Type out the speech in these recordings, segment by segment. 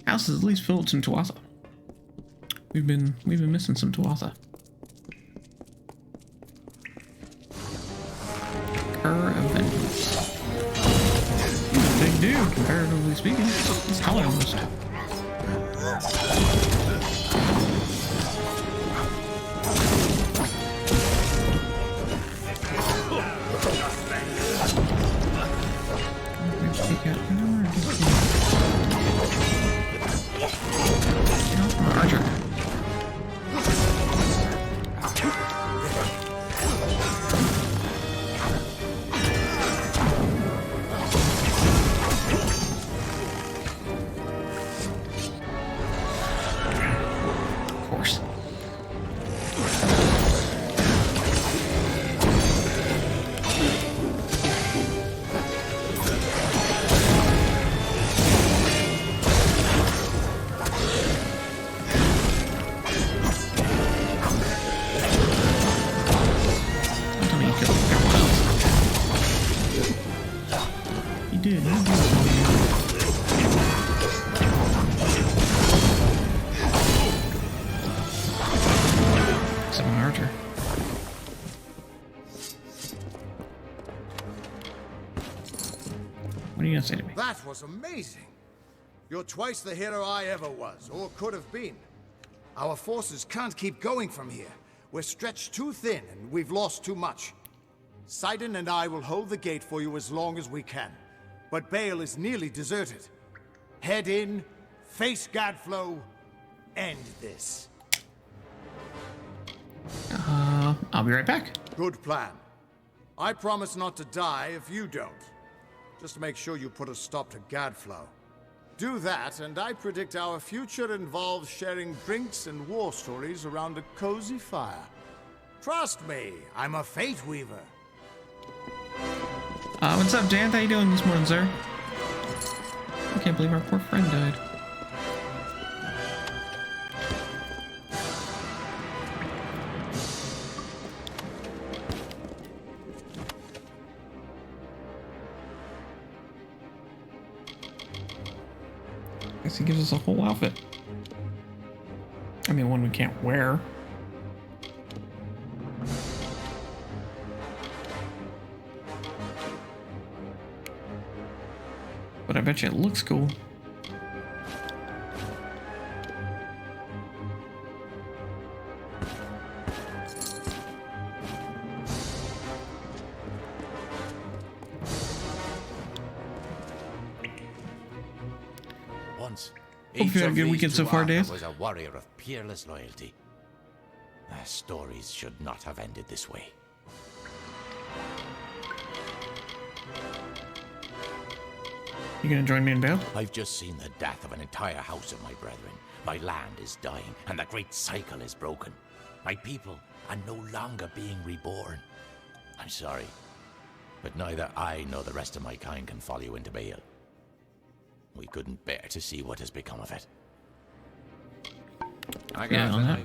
House is at least filled with some tuatha. We've been missing some tuatha. Cur Avengers. He's a big dude, comparatively speaking. He's taller almost. Archer. Of course. What are you gonna say to me? That was amazing. You're twice the hero I ever was, or could have been. Our forces can't keep going from here. We're stretched too thin, and we've lost too much. Sidon and I will hold the gate for you as long as we can. But Bale is nearly deserted. Head in, face Gadflow, end this. I'll be right back. Good plan. I promise not to die if you don't. Just make sure you put a stop to Gadflow. Do that, and I predict our future involves sharing drinks and war stories around a cozy fire. Trust me, I'm a fate weaver. What's up, Dan? How you doing this morning, sir? I can't believe our poor friend died. I guess he gives us a whole outfit. I mean, one we can't wear. But I bet you it looks cool. Once, Hope you had a good weekend so far, Dave. Was a warrior of peerless loyalty. Their stories should not have ended this way. You gonna join me in Bale? I've just seen the death of an entire house of my brethren. My land is dying, and the great cycle is broken. My people are no longer being reborn. I'm sorry, but neither I nor the rest of my kind can follow you into Bale. We couldn't bear to see what has become of it. Yeah, on that.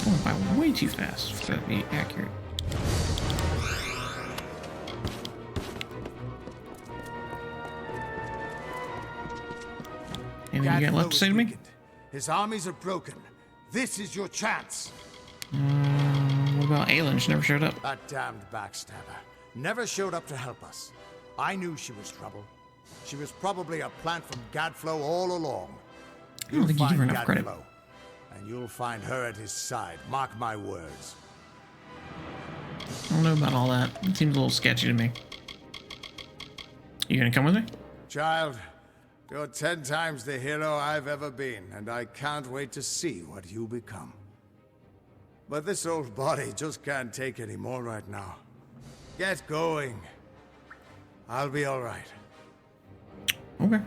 Going by way too fast for that to be accurate. Anything you got left to say to me? His armies are broken. This is your chance. What about Aelin? She never showed up. That damned backstabber never showed up to help us. I knew she was trouble. She was probably a plant from Gadflow all along. I don't think you give her enough credit. And you'll find her at his side. Mark my words. I don't know about all that. It seems a little sketchy to me. You gonna come with me? Child, you're 10 times the hero I've ever been, and I can't wait to see what you become. But this old body just can't take any more right now. Get going. I'll be all right. Okay.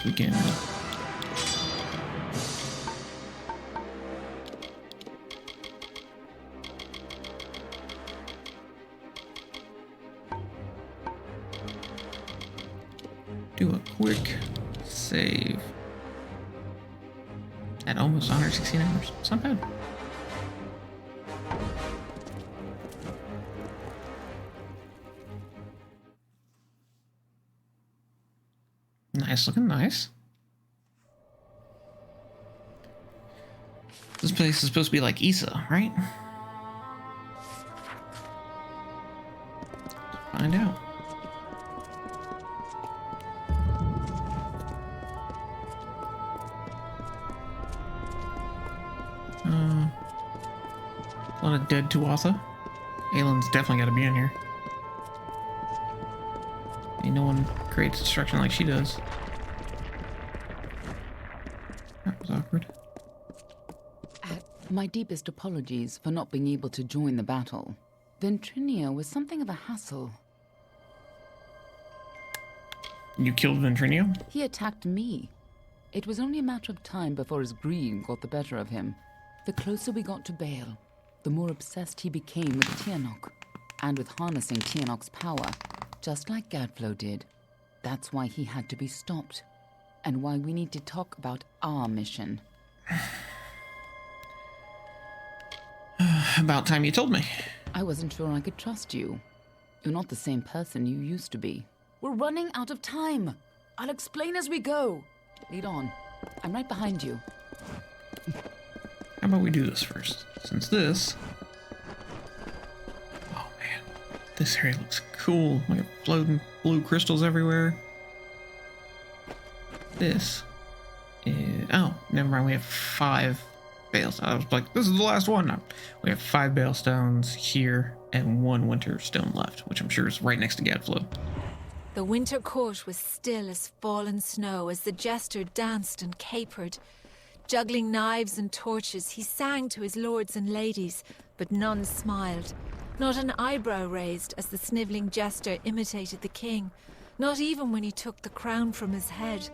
we can do a quick save at almost 116 hours. It's not bad. Nice looking, nice. This place is supposed to be like Issa, right? Let's find out. A lot of dead Tuatha. Aylin's definitely got to be in here. Ain't no one creates destruction like she does. That was awkward. My deepest apologies for not being able to join the battle. Ventrinia was something of a hassle. You killed Ventrinia? He attacked me. It was only a matter of time before his greed got the better of him. The closer we got to Bale, the more obsessed he became with Tianok, and with harnessing Tianok's power, just like Gadflow did. That's why he had to be stopped, and why we need to talk about our mission. About time you told me. I wasn't sure I could trust you. You're not the same person you used to be. We're running out of time. I'll explain as we go. Lead on. I'm right behind you. How about we do this first? Since this... Oh man, this area looks cool. We have floating blue crystals everywhere. This is... Oh, never mind, we have 5 Balestones. I was like, this is the last one. No, we have 5 Balestones here and 1 Winter Stone left, which I'm sure is right next to Gadflow. The winter court was still as fallen snow as the jester danced and capered. Juggling knives and torches, he sang to his lords and ladies, but none smiled. Not an eyebrow raised as the snivelling jester imitated the king, not even when he took the crown from his head.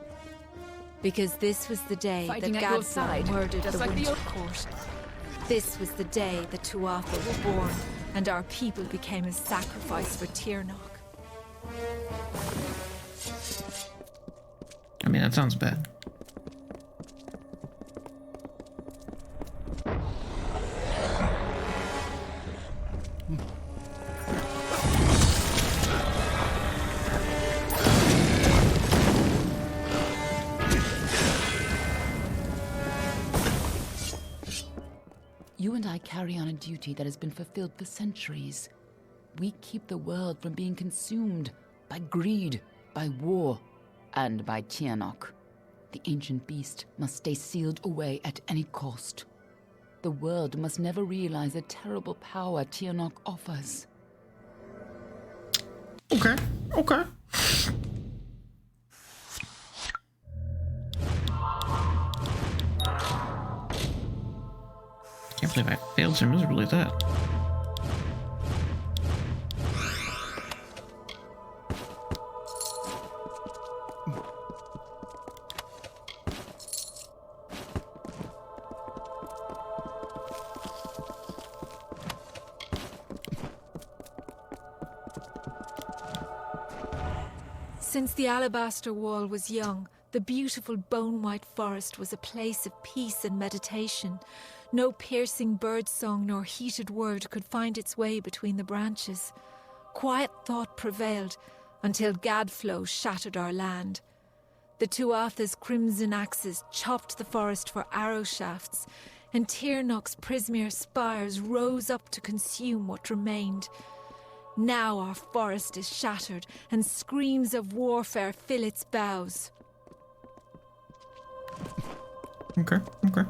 Because this was the day Fighting that at your Gadflow side, murdered just the like the winter court. This was the day the Tuatha were born, and our people became a sacrifice for Tiernok. I mean, that sounds bad. You and I carry on a duty that has been fulfilled for centuries. We keep the world from being consumed by greed, by war, and by Tianok. The ancient beast must stay sealed away at any cost. The world must never realize the terrible power Tianok offers. Okay, okay. Can't believe I failed so miserably at that. Since the alabaster wall was young, the beautiful bone-white forest was a place of peace and meditation. No piercing birdsong nor heated word could find its way between the branches. Quiet thought prevailed until Gadflow shattered our land. The Tuatha's crimson axes chopped the forest for arrow shafts, and Tiernok's Prismere spires rose up to consume what remained. Now our forest is shattered, and screams of warfare fill its boughs. Okay, okay.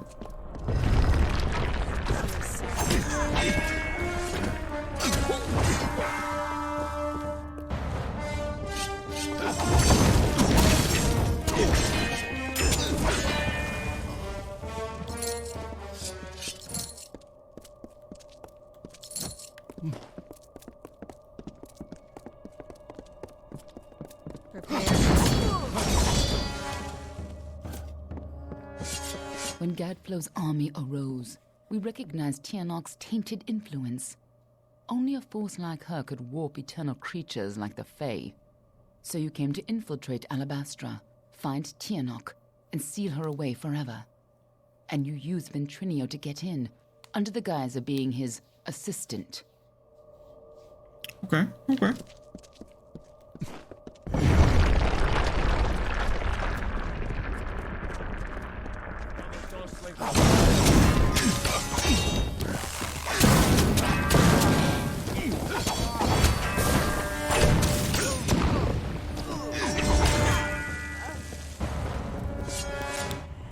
When Gadflow's army arose, we recognized Tianok's tainted influence. Only a force like her could warp eternal creatures like the Fae. So you came to infiltrate Alabastra, find Tianok, and seal her away forever. And you used Ventrinio to get in, under the guise of being his assistant. Okay, okay.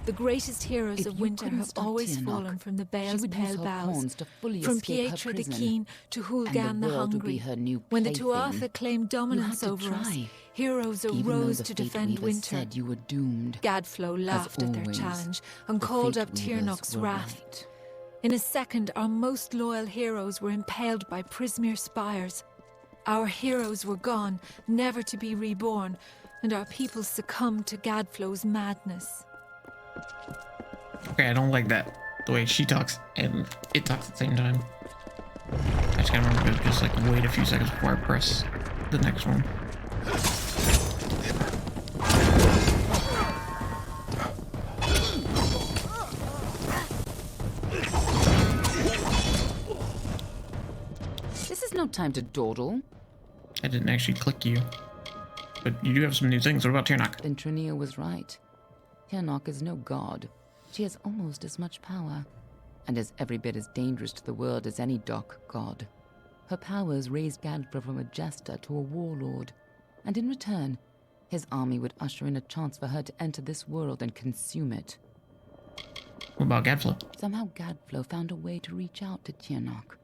The greatest heroes If of you winter couldn't have stop always Tianok, fallen from the she Bale's would use pale her boughs, pawns to fully from escape her Pietra the prison, Keen to Hulgan the world would be Hungry. her new When the plaything. Tuatha claimed dominance to over us, try. heroes Even though arose the to Fate defend Weavers winter. said you were doomed. Gadflow laughed at their always, challenge and the called Fate up Weavers Tiernok's were wrath. right. In a second, our most loyal heroes were impaled by Prismere spires. Our heroes were gone, never to be reborn, and our people succumbed to Gadflow's madness. Okay, I don't like that. The way she talks and it talks at the same time. I just gotta remember to just like wait a few seconds before I press the next one. This is no time to dawdle. I didn't actually click you. But you do have some new things. What about Tiernok? Ventrinia was right. Tianok is no god. She has almost as much power, and is every bit as dangerous to the world as any dark god. Her powers raised Gadflow from a jester to a warlord, and in return, his army would usher in a chance for her to enter this world and consume it. What about Gadflow? Somehow Gadflow found a way to reach out to Tianok.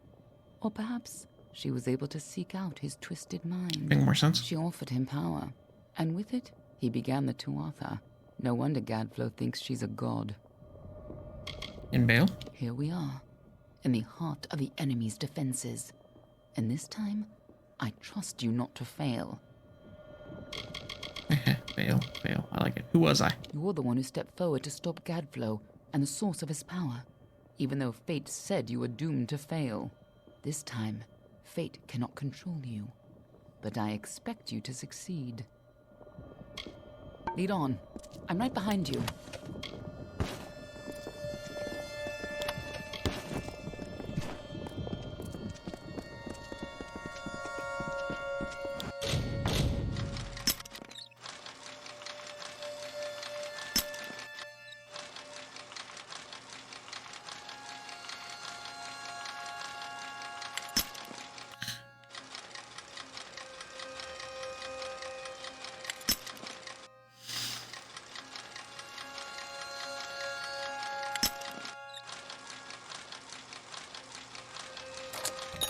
Or perhaps she was able to seek out his twisted mind. Make more sense? She offered him power, and with it, he began the Tuatha. No wonder Gadflow thinks she's a god. In Bale? Here we are, in the heart of the enemy's defenses. And this time, I trust you not to fail. Bale. I like it. Who was I? You're the one who stepped forward to stop Gadflow and the source of his power, even though fate said you were doomed to fail. This time, fate cannot control you, but I expect you to succeed. Lead on. I'm right behind you.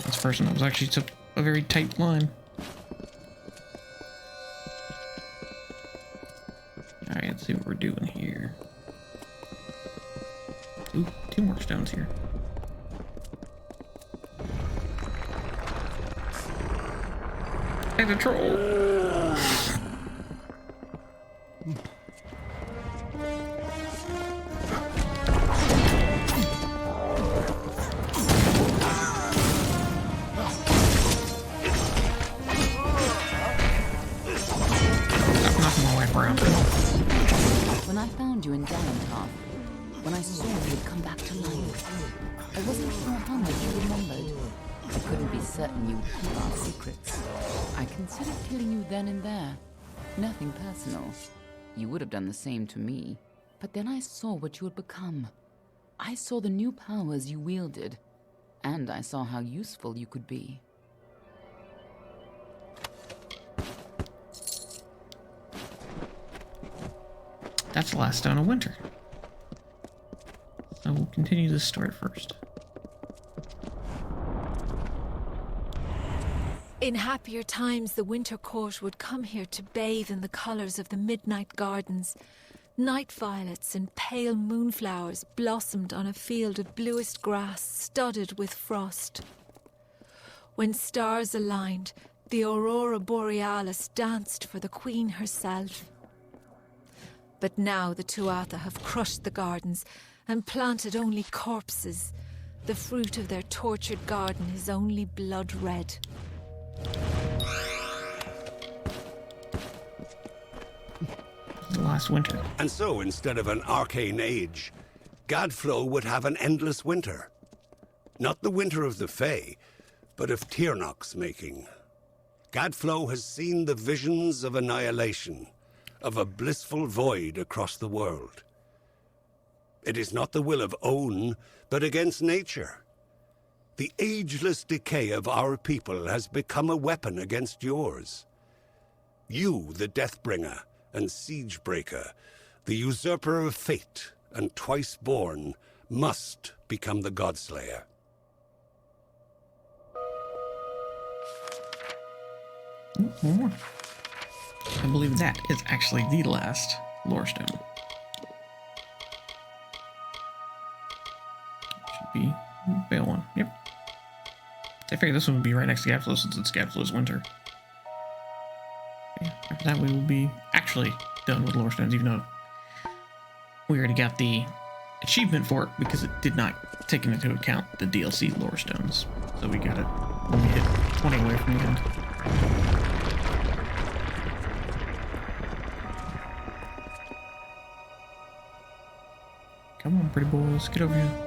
This person was actually took a very tight line. Alright, let's see what we're doing here. Ooh, 2 more stones here. Hey, the troll! When I found you in Galantar, when I saw you had come back to life, I wasn't sure how much you remembered. I couldn't be certain you would keep our secrets. I considered killing you then and there. Nothing personal. You would have done the same to me. But then I saw what you had become. I saw the new powers you wielded, and I saw how useful you could be. That's the last stone of winter. So we'll continue this story first. In happier times, the winter court would come here to bathe in the colours of the midnight gardens. Night violets and pale moonflowers blossomed on a field of bluest grass studded with frost. When stars aligned, the aurora borealis danced for the queen herself. But now the Tuatha have crushed the gardens and planted only corpses. The fruit of their tortured garden is only blood red. The last winter. And so, instead of an arcane age, Gadflow would have an endless winter. Not the winter of the Fae, but of Tirnoch's making. Gadflow has seen the visions of annihilation, of a blissful void across the world. It is not the will of Own, but against nature. The ageless decay of our people has become a weapon against yours. You, the Deathbringer and Siegebreaker, the usurper of fate and twice born, must become the Godslayer. One more. I believe that is actually the last lore stone. Should be Bale one. Yep. I figured this one would be right next to Gadflow since it's Gadflow's winter. Yeah, after that we will be actually done with lore stones, even though we already got the achievement for it because it did not take into account the DLC lore stones. So we got it when we hit 20 away from the end. Come on, pretty boys, get over here.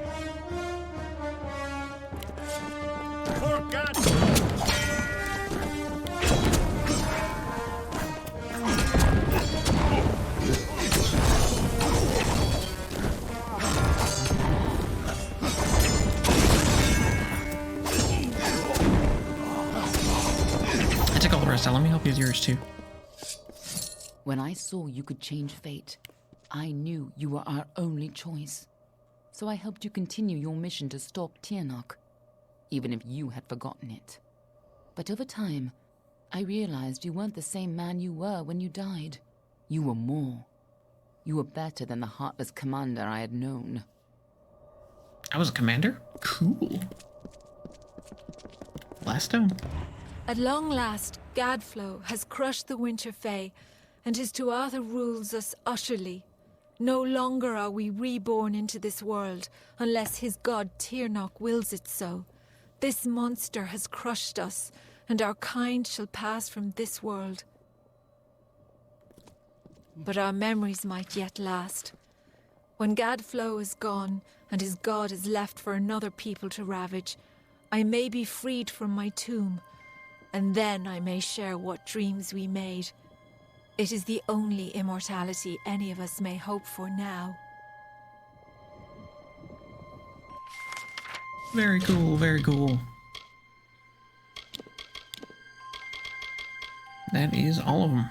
I took all the rest out. Let me help you with yours too. When I saw you could change fate, I knew you were our only choice. So I helped you continue your mission to stop Tirnoch, even if you had forgotten it. But over time, I realized you weren't the same man you were when you died. You were more. You were better than the heartless commander I had known. I was a commander? Cool. Last stone. At long last, Gadflow has crushed the Winter Fae, and his Tuatha rules us utterly. No longer are we reborn into this world, unless his god Tirnoch wills it so. This monster has crushed us, and our kind shall pass from this world. But our memories might yet last. When Gadflow is gone, and his god is left for another people to ravage, I may be freed from my tomb, and then I may share what dreams we made. It is the only immortality any of us may hope for now. Very cool, very cool. That is all of them.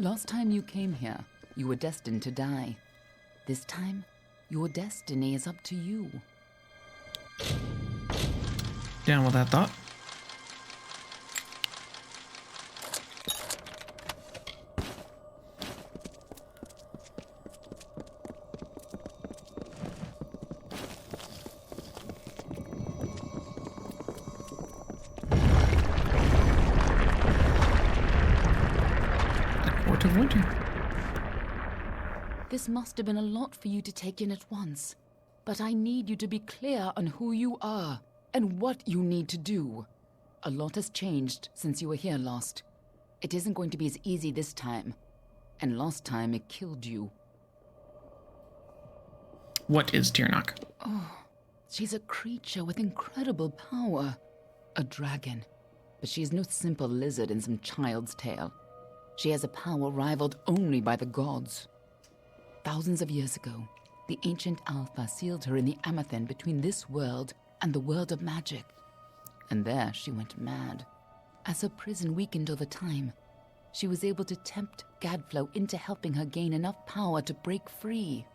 Last time you came here, you were destined to die. This time, your destiny is up to you. Down with that thought. Of winter. This must have been a lot for you to take in at once. But I need you to be clear on who you are and what you need to do. A lot has changed since you were here last. It isn't going to be as easy this time. And last time it killed you. What is Tirnoch? Oh, she's a creature with incredible power. A dragon. But she is no simple lizard in some child's tale. She has a power rivaled only by the gods. Thousands of years ago, The ancient Alpha sealed her in the Amethyst between this world and the world of magic. And there she went mad. As her prison weakened over time, she was able to tempt Gadflow into helping her gain enough power to break free.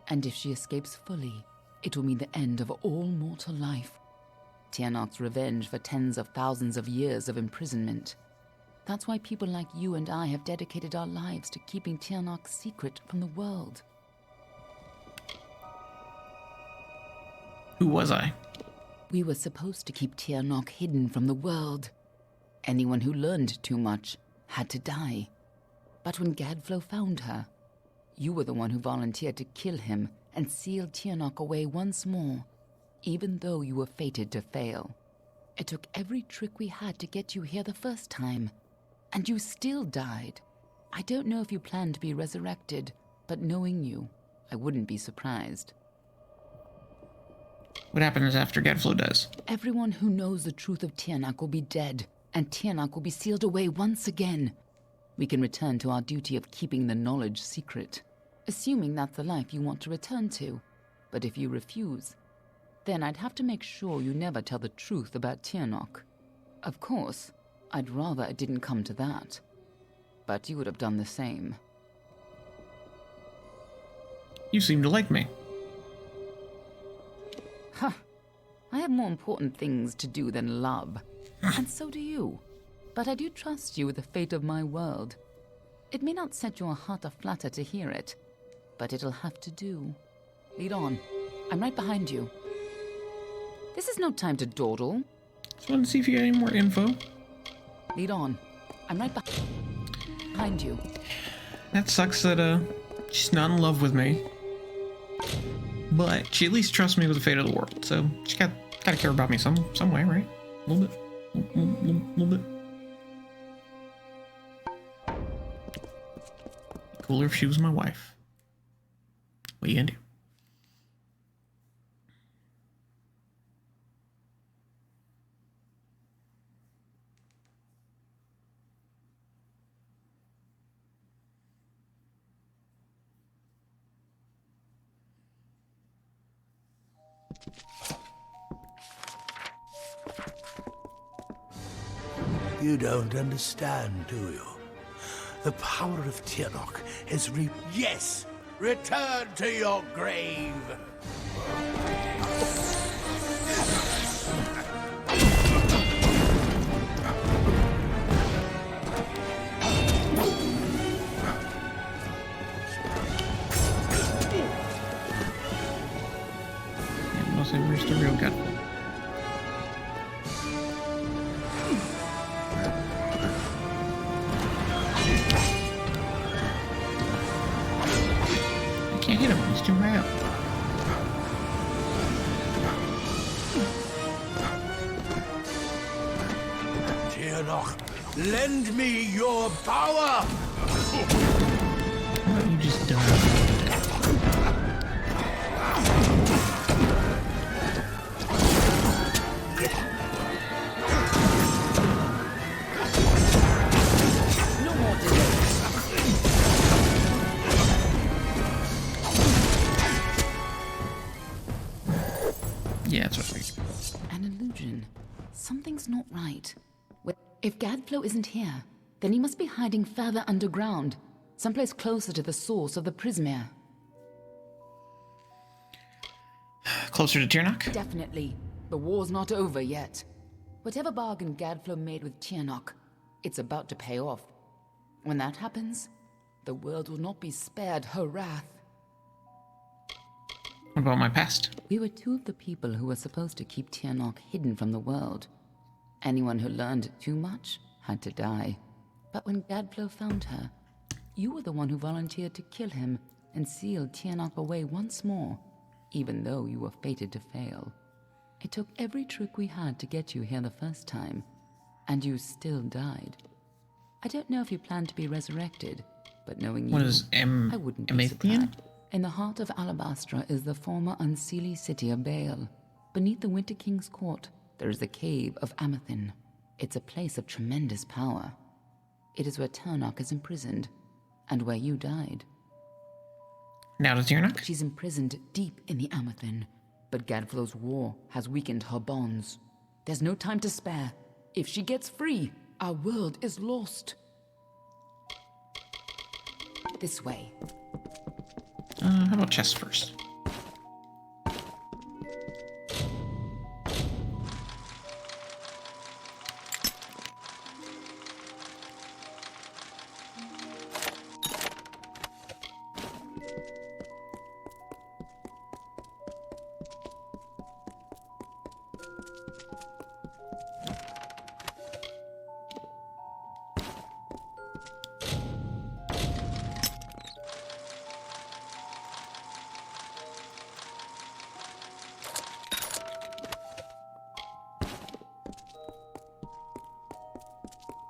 And if she escapes fully, it will mean the end of all mortal life. Tiernok's revenge for tens of thousands of years of imprisonment. That's why people like you and I have dedicated our lives to keeping Tiernok's secret from the world. Who was I? We were supposed to keep Tiernok hidden from the world. Anyone who learned too much had to die. But when Gadflow found her, you were the one who volunteered to kill him and seal Tiernok away once more, even though you were fated to fail. It took every trick we had to get you here the first time, and you still died. I don't know if you plan to be resurrected, but knowing you, I wouldn't be surprised. What happens after Gadflow dies? Everyone who knows the truth of Tiernok will be dead, and Tiernok will be sealed away once again. We can return to our duty of keeping the knowledge secret, assuming that's the life you want to return to. But if you refuse, then I'd have to make sure you never tell the truth about Tiernok. Of course, I'd rather it didn't come to that. But you would have done the same. You seem to like me. Huh. I have more important things to do than love. And so do you. But I do trust you with the fate of my world. It may not set your heart aflutter to hear it, but it'll have to do. Lead on. I'm right behind you. This is no time to dawdle. Just wanted to see if you got any more info. Lead on. I'm right behind you. That sucks that she's not in love with me. But she at least trusts me with the fate of the world, so she gotta care about me some way, right? A little bit. Little bit. Cooler if she was my wife. What you gonna do? You don't understand, do you? The power of Tiernok has Yes! Return to your grave! Yeah, we'll say where's the real gut. Can't hit him, he's too high up. Tiernok, lend me your power! Why don't you just die? No more delay. Yeah, that's what I figured. An illusion. Something's not right. If Gadflow isn't here, then he must be hiding further underground, someplace closer to the source of the Prismere. Closer to Tiernok? Definitely. The war's not over yet. Whatever bargain Gadflow made with Tiernok, it's about to pay off. When that happens, the world will not be spared her wrath. What about my past? We were two of the people who were supposed to keep Tiernok hidden from the world. Anyone who learned too much had to die. But when Gadflow found her, you were the one who volunteered to kill him and seal Tiernok away once more, even though you were fated to fail. It took every trick we had to get you here the first time, and you still died. I don't know if you plan to be resurrected, but knowing What you, is I wouldn't be Amathian? surprised. In the heart of Alabastra is the former unseelie city of Baal. Beneath the Winter King's court, there is the cave of Amathin. It's a place of tremendous power. It is where Tiernok is imprisoned, and where you died. Now to Tiernock. She's imprisoned deep in the Amathin, but Gadflow's war has weakened her bonds. There's no time to spare. If she gets free, our world is lost. This way. How about chest first?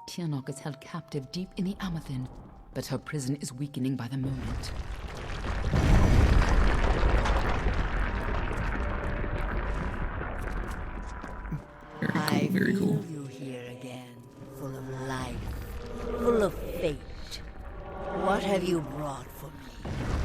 Tiernock is held captive deep in the Amathin, but her prison is weakening by the moment. Very cool. I feel you here again, full of life, full of fate. What have you brought for me?